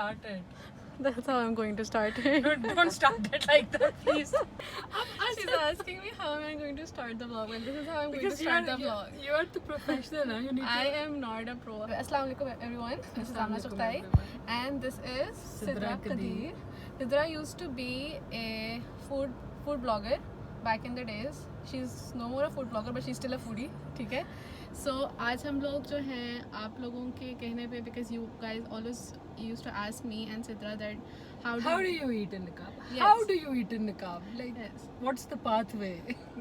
Started. That's how I'm going to start it. Don't start it like that, please. She's asking me how am I going to start the vlog, and this is how I'm going to start the vlog. You are the professional, huh? You need I am not a pro. Assalamu alaikum everyone. This is Amna Assalamualaikum, Sukhtai, everyone. and this is Sidra Sidra Kadir. Sidra used to be a food blogger back in the days. She's no more a food blogger, but she's still a foodie. ठीक है? So आज हम लोग जो हैं आप लोगों के कहने पे, because you guys always used to ask me and Sidra that how do you eat in niqab? Yes. How do you eat in niqab? Like, Yes. what's the pathway?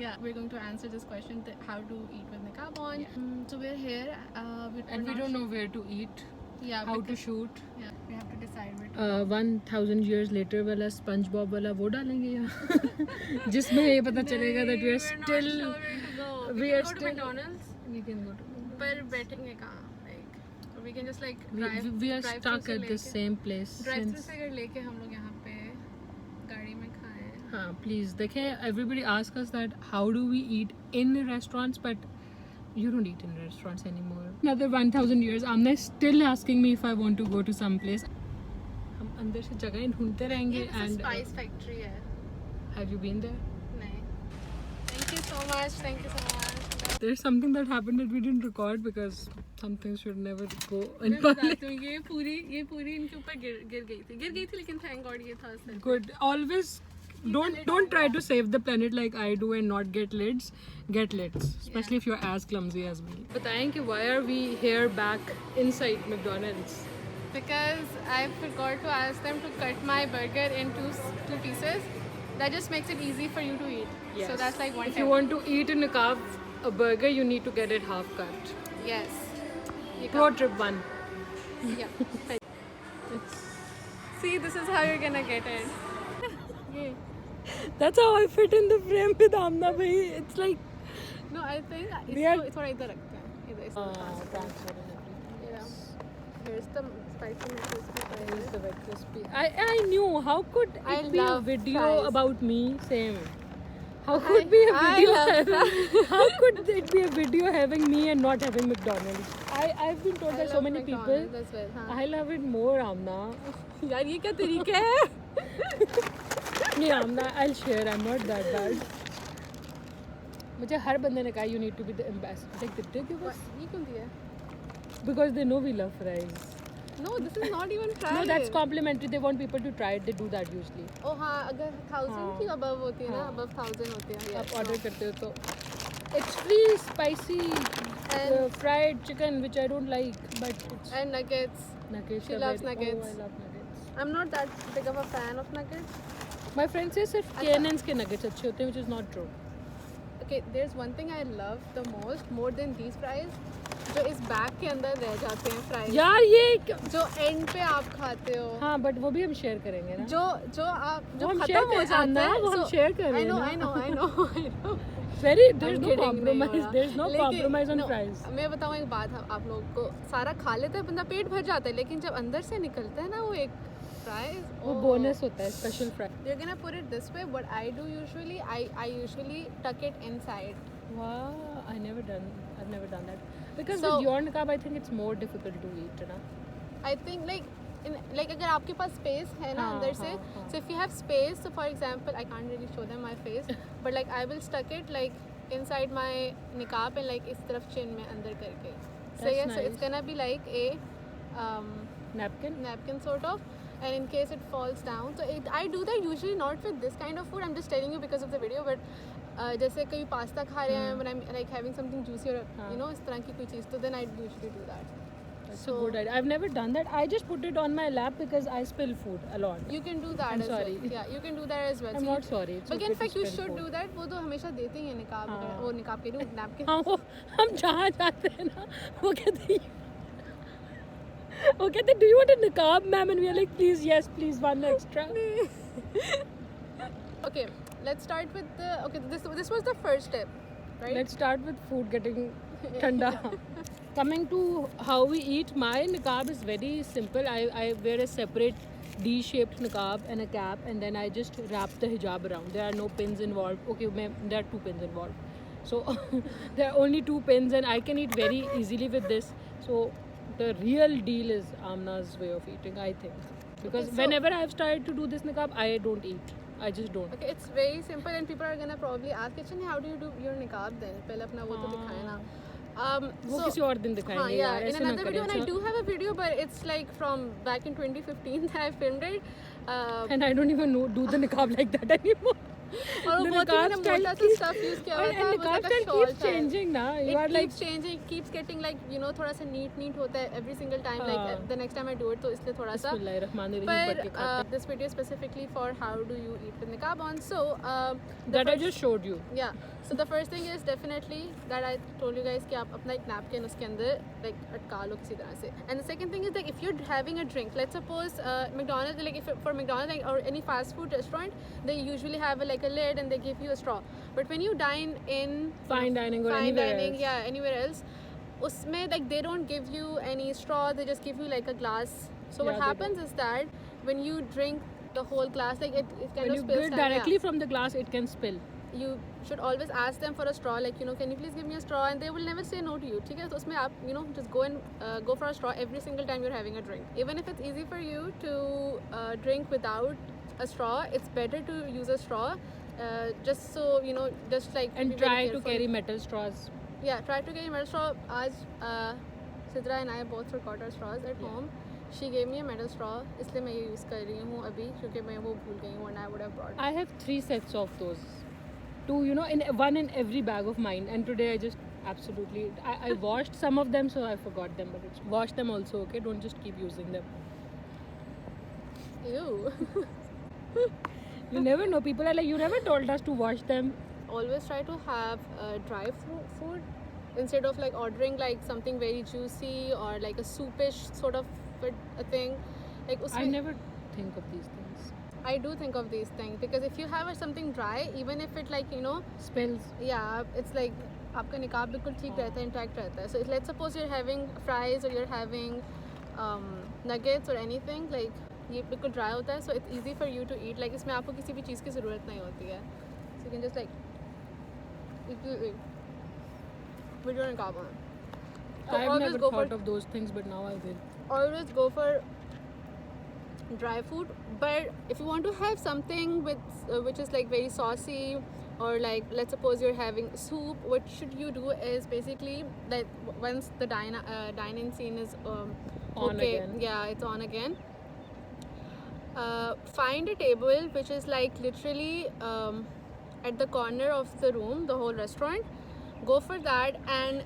Yeah, we're going to answer this question that how to eat with niqab on. So we're here. And we don't know where to eat, Yeah, how to because- shoot. Yeah, we have to decide where to. 1000 years later वाला SpongeBob वाला वो डालेंगे यहाँ जिसमें ये पता चलेगा that we are still Not sure where to go. we We are can go to still- McDonald's, we can go to पर बैठेंगे कहाँ? Like, or we can just like we are drive stuck through at से the लेके- same place drive through since से अगर लेके हम लोग यहाँ पे गाड़ी में खाएं. हाँ please देखें everybody asks us that how do we eat in restaurants, but you don't eat in restaurants anymore. Another 1000 years Amna is still asking me if I want to go to some place. हम अंदर से जगह ढूंढते रहेंगे. ये And spice factory है. have you been there? नहीं. Thank you so much. Thank you so much. There's something that happened that we didn't record because some things should never go in मैं public. बताती हूँ, ये पूरी इनके ऊपर गिर गई थी लेकिन थैंक गॉड ये था sir. Good. Always don't try to save the planet like I do and not get lids. Get lids, especially if you're as clumsy as me. बताएं कि why are we here back inside McDonald's? Because I forgot to ask them to cut my burger in two pieces. That just makes it easy for you to eat. Yes. So that's like one If you want to eat in a burger, you need to get it half cut. Yes. Pro trip 1. Yeah. See, this is how you're gonna get it. Yeah. That's how I fit in the frame with Amna bhai. It's like No, I think We are- इसको थोड़ा इधर रखते हैं. इधर इसको transfer and everything. Yeah. Here's the spicy McCrispy Here's fries. the wet crispy. I knew. How could it I be a love video fries. about me? Same. How could be a I video? love How could it be a video having me and not having McDonald's? I've been told I by so love many McDonald's people. as well, हाँ. I love it more, Amna. यार ये क्या तरीका है? Yeah, Amna, I'll share. I'm not that bad. मुझे हर बंदे ने कहा you need to be the ambassador. Like, did they give us? ये क्यों दिया? Because they know we love fries. No, this is not even fried. No, that's complimentary. They want people to try it. They do that usually. ओ हाँ, अगर 1000 की above होती है ना, हाँ. above 1000 होती है. आप Yes, ऑर्डर no. करते हो तो it's free spicy And- fried chicken which I don't like, but it's And nuggets. nuggets. She are loves very- nuggets. Oh, I love nuggets. I'm not that big of a fan of nuggets. My friend says सिर्फ K&N's के nuggets अच्छे होते हैं, which is not true. Okay, there's one thing I love the most, more than these fries, जो इस bag के अंदर रह जाते हैं fries. यार ये जो end पे आप खाते हो. हाँ, but वो भी हम share करेंगे ना. जो आप जो वो हम खत्म share हो कर- जाते अन्ना, हैं. वो हम so- share कर रहे I हैं know, ना. I know. Very there's I'm no kidding, नहीं compromise. हो रहा. There's no लेकिन- compromise on no, fries. मैं बताऊँ एक बात आप लोगों को, सारा खा लेता है बंदा, पेट भर जाता है, लेकिन जब अंदर से निकलता है ना वो एक fries, वो oh. bonus होता है special fry. You're gonna put it this way. What I do usually, I usually tuck it inside. Wow, I've never done that. Because So- with your niqab, I think it's more difficult to eat, ना. I think like अगर आपके पास space है ना हाँ, अंदर से, हाँ, हाँ. so if you have space, so for example, I can't really show them my face, but like I will stuck it like inside my niqab and like इस तरफ chin में अंदर करके. So That's yeah, so it's nice. gonna be like a Napkin. napkin sort of, and in case it falls down, so I do that usually not with this kind of food. I'm just telling you because of the video, but जैसे कभी pasta खा रहे हैं, when I'm like having something juicy or हाँ. you know इस तरह की कोई चीज़, तो then I usually do that. That's So- a good idea. I've never done that. I just put it on my lap because I spill food a lot. You can do that I'm as sorry. well. Yeah, you can do that as well. I'm So not sorry. It's But okay in to fact, you spill should food. do that. वो तो हमेशा देते ही हैं निकाब हाँ. वगैरह, वो निकाब के रूप नैपकिन. हाँ वो हम जहाँ जाते हैं ना वो कहते हैं do you want a niqab ma'am, and we are like please yes please one extra. Okay, let's start with the. Okay, this was the first step, right? Let's start with food getting thanda. Coming to how we eat, my niqab is very simple. I wear a separate D-shaped niqab and a cap, and then I just wrap the hijab around. There are no pins involved. Okay, there are 2 pins involved. So there are only 2 pins, and I can eat very easily with this. So the real deal is Amna's way of eating, I think. Because Okay, so- whenever I've started to do this niqab, I don't eat. I just don't. Okay, it's very simple and people are gonna probably ask, Kitchen, how do you do your niqab then? पहले अपना वो तो दिखाए ना. वो किसी और दिन दिखाएंगे yeah, यार, in ऐसे ना another video, करें. and I do have a video, but it's like from back in 2015 that I filmed it. And I don't even know do the niqab like that anymore. और The वो बहुत ही niqab मैंने style मोटा सा keeps- stuff use किया और हुआ था. and it was niqab like a style shawl keeps style. changing ना. You It are like keeps changing, keeps getting like थोड़ा सा neat होता है every single time. हाँ. Like the next time I do it, तो इसलिए थोड़ा सा. Bismillahirrahmanirrahim But पढ़ के खाते हैं. this video is specifically for how do you eat with niqab on. So the That I first- just showed you. yeah. So the first thing is definitely that I told you guys कि आप अपना एक napkin उसके अंदर like अटका लो किसी तरह से. And the second thing is like if you're having a drink, let's suppose McDonald's, like if for McDonald's like, or any fast food restaurant, they usually have like a lid and they give you a straw. But when you dine in Fine dining or fine anywhere dining, else. yeah, anywhere else, उसमें like they don't give you any straw, they just give you like a glass. So Yeah, what they happens is that when you drink the whole glass, like it kind When of you spills do it down, directly yeah. from the glass, it can spill. You should always ask them for a straw, like, you know, can you please give me a straw, and they will never say no to you. ठीक है, तो उसमें आप, you know, just go and go for a straw every single time you're having a drink. Even if it's easy for you to drink without a straw, it's better to use a straw, just so, you know, just like And be very try to careful. carry metal straws. Yeah, try to carry metal straw. आज Sidra and I both forgot our straws at home. She gave me a metal straw, इसलिए मैं ये use कर रही हूँ अभी, क्योंकि मैं वो भूल गई हूँ, and I would have brought. I have 3 sets of those. 2, you know, one in every bag of mine. And today I just absolutely, I washed some of them, so I forgot them. But it's wash them also, okay? Don't just keep using them. Ew. You never know. People are like, you never told us to wash them. Always try to have dry food instead of like ordering like something very juicy or like a soupish sort of a thing. Like I usme, never think of these things. I do think of these things because if you have something dry, even if it like, you know, Spells. yeah, it's like आपका निकाब बिल्कुल ठीक रहता है, intact रहता है. So let's suppose you're having fries or you're having nuggets or anything, like ये बिल्कुल dry होता है, so it's easy for you to eat. Like इसमें आपको किसी भी चीज़ की ज़रूरत नहीं होती है. So you can just like eat with your niqab on. So I've always never go thought for of those things, but now I will. always go for dry food. But if you want to have something with which is like very saucy, or like let's suppose you're having soup, what should you do is basically that once the dine-in scene is On okay, again. yeah, it's on again, find a table which is like literally at the corner of the room, the whole restaurant. Go for that and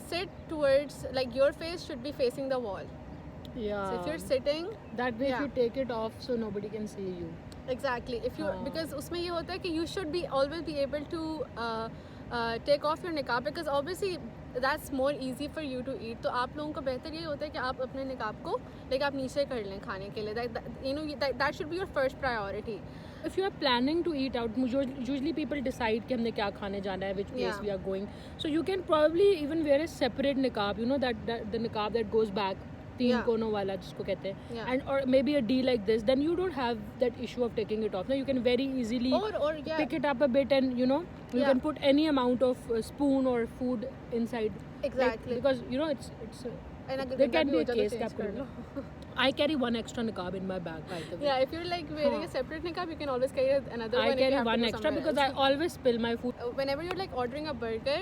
sit towards, like your face should be facing the wall. Yeah. So if you're sitting, that way, yeah. if you take it off, so nobody can see you. exactly, if you हाँ. because उसमें ये होता है कि you should be always be able to take off your niqab, because obviously that's more easy for you to eat. तो आप लोगों का बेहतर ये होता है कि आप अपने निकाब को like आप नीचे कर लें खाने के लिए. You know, that should be your first priority. If you are planning to eat out, usually people decide कि हमने क्या खाने जाना है, which place Yeah. we are going. So you can probably even wear a separate niqab, you know, that the niqab that goes back, तीन Yeah. कोनों वाला जिसको कहते हैं, Yeah. and or maybe a D like this. Then you don't have that issue of taking it off. Now you can very easily Or yeah, pick it up a bit, and you know you Yeah. can put any amount of spoon or food inside. exactly. Like, because you know it's And अगर there गंदा can भी be हो a जाए तो case change cap कर लो. I carry one extra niqab in my bag, by the way. Yeah, if you're like wearing हाँ. a separate niqab, you can always carry another one. I if you carry have to one go extra somewhere because else. I always spill my food. Whenever you're like ordering a burger,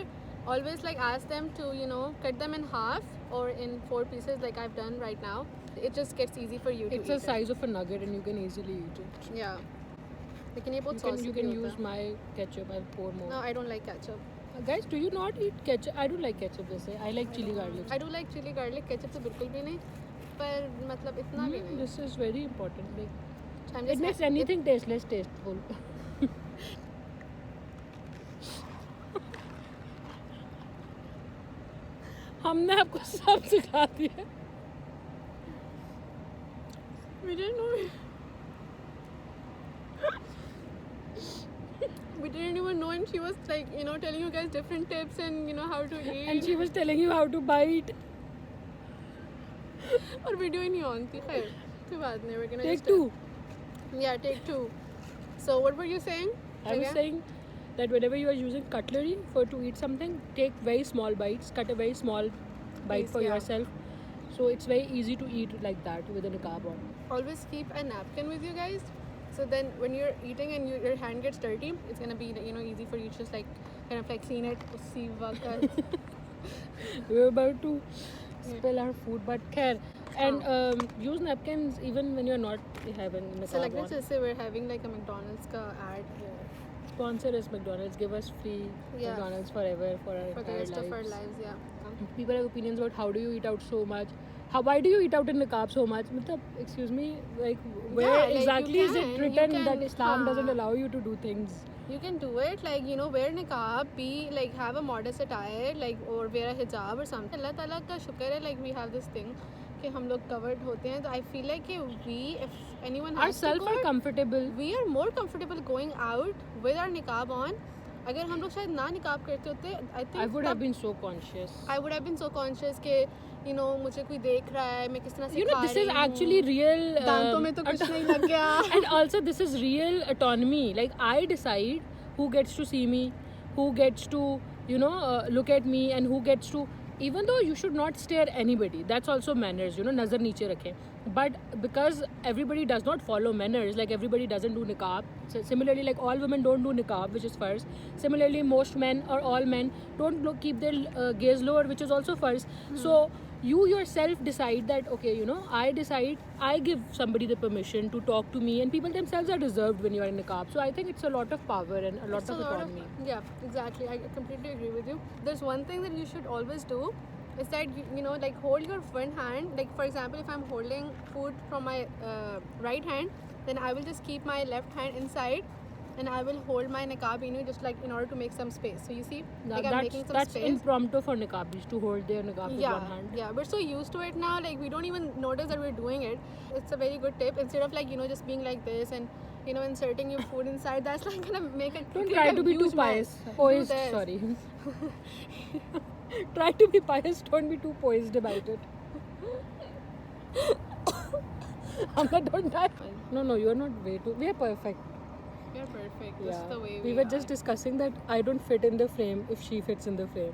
always like ask them to, you know, cut them in half or in 4 pieces like I've done right now. It just gets easy for you to It's eat the size of a nugget and you can easily eat it. it. Yeah. लेकिन ये बहुत You can, saucy you भी can होता use है. my ketchup. I'll pour more. No, I don't like ketchup. Guys, do you not eat ketchup? I do like ketchup. They say I like chili garlic. I do like chili garlic. Ketchup तो बिल्कुल भी नहीं. पर मतलब इतना भी नहीं. This is very important. Like, I'm it just makes anything tasteless tasteful. हमने आपको सब सिखा दिया. We didn't know. We didn't even know, and she was like, you know, telling you guys different tips and you know how to eat. And she was telling you how to bite. और video ही नहीं on थी. खैर कोई बात नहीं. We're gonna Take just 2. Yeah, take 2. So what were you saying? I was again? saying that whenever you are using cutlery to eat something, take very small bites. Cut a very small bite Piece, for yeah. yourself, so it's very easy to eat like that with a niqab on. Always keep a napkin with you guys. So then when you're eating and your hand gets dirty, it's gonna be easy for you to just like kind of like clean it. See We're about to spill our food, but care. And use napkins even when you're not having niqab So like on. let's just say we're having like a McDonald's ka ad here Sponsor us McDonald's. Give us free Yeah. McDonald's forever for our for the entire rest of our lives. lives. Yeah. People have opinions about how do you eat out so much. Why do you eat out in niqab so much? Matlab, excuse me, like where like, you exactly is it can- you written can- that Islam doesn't हाँ. allow you to do things? You can do it like wear niqab, be like have a modest attire like or wear a hijab or something. Allah Taala का शुक्र है like we have this thing कि हम लोग covered होते हैं. So I feel like कि we if anyone has to Ourselves go are out, comfortable. we are more comfortable going out with our niqab on. अगर हम लोग शायद ना निकाब करते होते I think I would have तब been so conscious. I would have been so conscious कि मुझे कोई देख रहा है मैं किस तरह से You know, खा this रही is हूँ. actually real. दांतों में तो कुछ नहीं लग गया. And also, this is real autonomy. Like, I decide who gets to see me, who gets to, look at me, and who gets to. Even though you should not stare anybody, that's also manners. Nazar niche rakhe. But because everybody does not follow manners, like everybody doesn't do niqab. So similarly, like all women don't do niqab, which is first. Similarly, most men or all men don't keep their gaze lower, which is also first. So you yourself decide that I decide, I give somebody the permission to talk to me, and people themselves are reserved when you are in niqab. So I think it's a lot of power and a lot It's of a lot autonomy. yeah, exactly. I completely agree with you. There's one thing that you should always do is that like hold your one hand. Like for example, if I'm holding food from my right hand, then I will just keep my left hand inside and I will hold my niqab just like in order to make some space. So you see, Now like I'm making some that's space. impromptu for niqabis to hold their niqab with Yeah, one hand. yeah, we're so used to it now, like we don't even notice that we're doing it. It's a very good tip. Instead of like just being like this and inserting your food inside, that's like gonna make it. Don't create try a to be too huge mess. pious. Do Poised, this. sorry. Try to be pious, don't be too poised about it. Amna, don't die. No, you're not way too. We are perfect. We're perfect. This Yeah. is the way We were just discussing that I don't fit in the frame if she fits in the frame.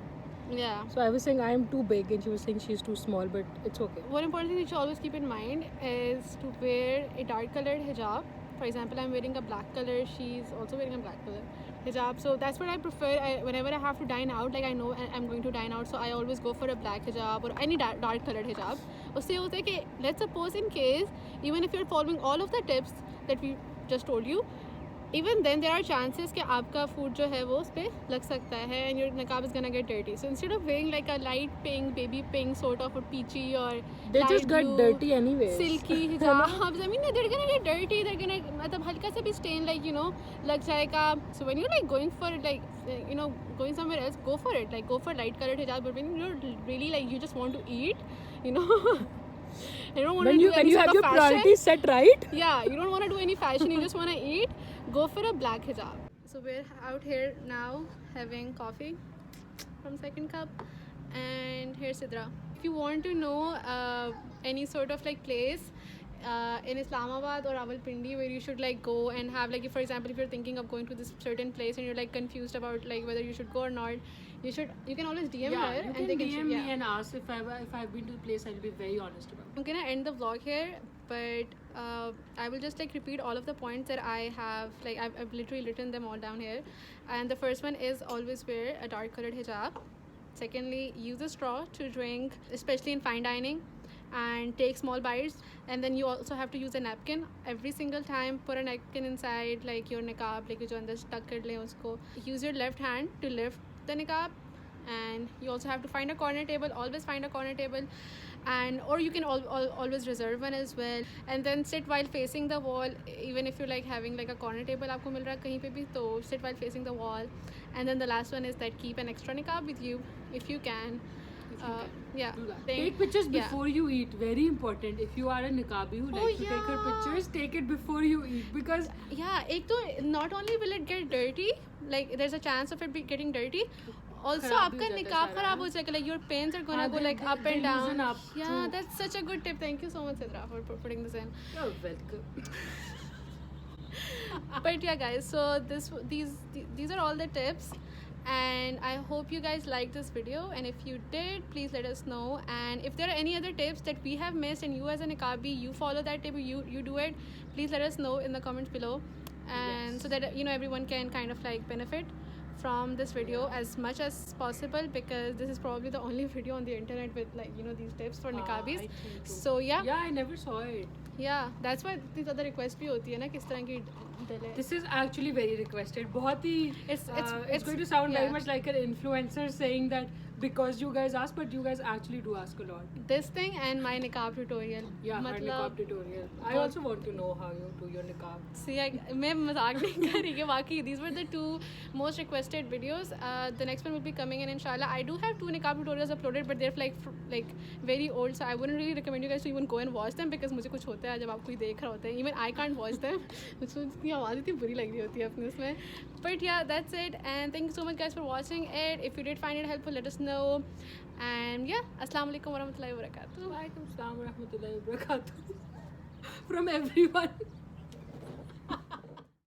Yeah. So I was saying I am too big and she was saying she's too small, but it's okay. One important thing you should always keep in mind is to wear a dark colored hijab. For example, I'm wearing a black color. She's also wearing a black color hijab. So that's what I prefer. Whenever I have to dine out, like I know I'm going to dine out, so I always go for a black hijab or any dark colored hijab. उससे होता है कि let's suppose in case even if you're following all of the tips that we just told you, even then there are chances कि आपका food जो है वो उस पे लग सकता है and your niqab is gonna get dirty. So instead of wearing like a light pink, baby pink sort of or peachy or They light just got blue, dirty anyways. silky hijabs. I mean they're gonna get dirty. They're gonna मतलब हल्का सा भी stain like लग जाएगा. So when you're like going for it like going somewhere else, go for it. Like go for light colored hijab. But when you're really like you just want to eat, you don't want to do When any you sort have of your fashion. priorities set right. Yeah, you don't want to do any fashion, you just want to eat, go for a black hijab. So we're out here now having coffee from Second Cup, and here's Sidra. If you want to know any sort of like place in Islamabad or Rawalpindi where you should like go and have like, if, for example, if you're thinking of going to this certain place and you're like confused about like whether you should go or not, you can always DM her You and can they can DM me yeah. and ask if I've been to the place. I'll be very honest about it. I'm gonna end the vlog here, but I will just like repeat all of the points that I have. Like I've literally written them all down here. And the first one is always wear a dark colored hijab. Secondly, use a straw to drink, especially in fine dining, and take small bites. And then you also have to use a napkin every single time. Put a napkin inside like your niqab, like jo andar stuck kar le usko. Use your left hand to lift the niqab, and you also have to find a corner table. Always find a corner table, and or you can always reserve one as well. And then sit while facing the wall. Even if you're like having like a corner table aapko mil raha kahin pe bhi, to sit while facing the wall. And then the last one is that keep an extra niqab with you if you can. Yeah. Do that. Then- Take pictures yeah. before you eat. Very important. If you are a niqabi who likes to take her yeah. pictures, take it before you eat because Yeah, ek to not only will it get dirty, like there's a chance of it getting dirty. Also, खराब भी आपका हो जाता है निकाब सारा, खराब हो जाएगा. Like your pants are gonna हाँ, go like they- up they and down. loosen up. Yeah, True. that's such a good tip. Thank you so much, Sidra, for putting this in. you're welcome. But yeah, guys, so these are all the tips, And I hope you guys liked this video, and if you did, please let us know. And if there are any other tips that we have missed and you as a niqabi you follow that tip, you do it, please let us know in the comments below. And Yes. so that, you know, everyone can kind of like benefit from this video as much as possible, because this is probably the only video on the internet with, like, you know, these tips for niqabis. I think too. So yeah, Yeah, I never saw it. yeah, that's why these other requests भी होती है ना, किस तरह की delay. This is actually very requested. बहुत ही, It's going to sound very yeah. much like an influencer saying that because you guys ask, but you guys actually do ask a lot. This thing and my niqab tutorial. Yeah, her niqab tutorial. I also want to know how you do your niqab. See, मैं मजाक नहीं कर रही कि वाकई these were the two most requested videos. The next one will be coming in inshallah. I do have 2 niqab tutorials uploaded, but they're like very old, so I wouldn't really recommend you guys to even go and watch them, because मुझे कुछ होता है जब आप कोई देख रहा होता है, even I can't watch them. मुझे उसकी आवाज़ इतनी बुरी लग रही होती है अपने उसमें. But yeah, that's it, and thank you so much guys for watching it. If you did find it helpful, let us know. And yeah, assalamu alaikum warahmatullahi wabarakatuh. Waalaikum salam wa rahmatullahi wa barakatuh. From everyone.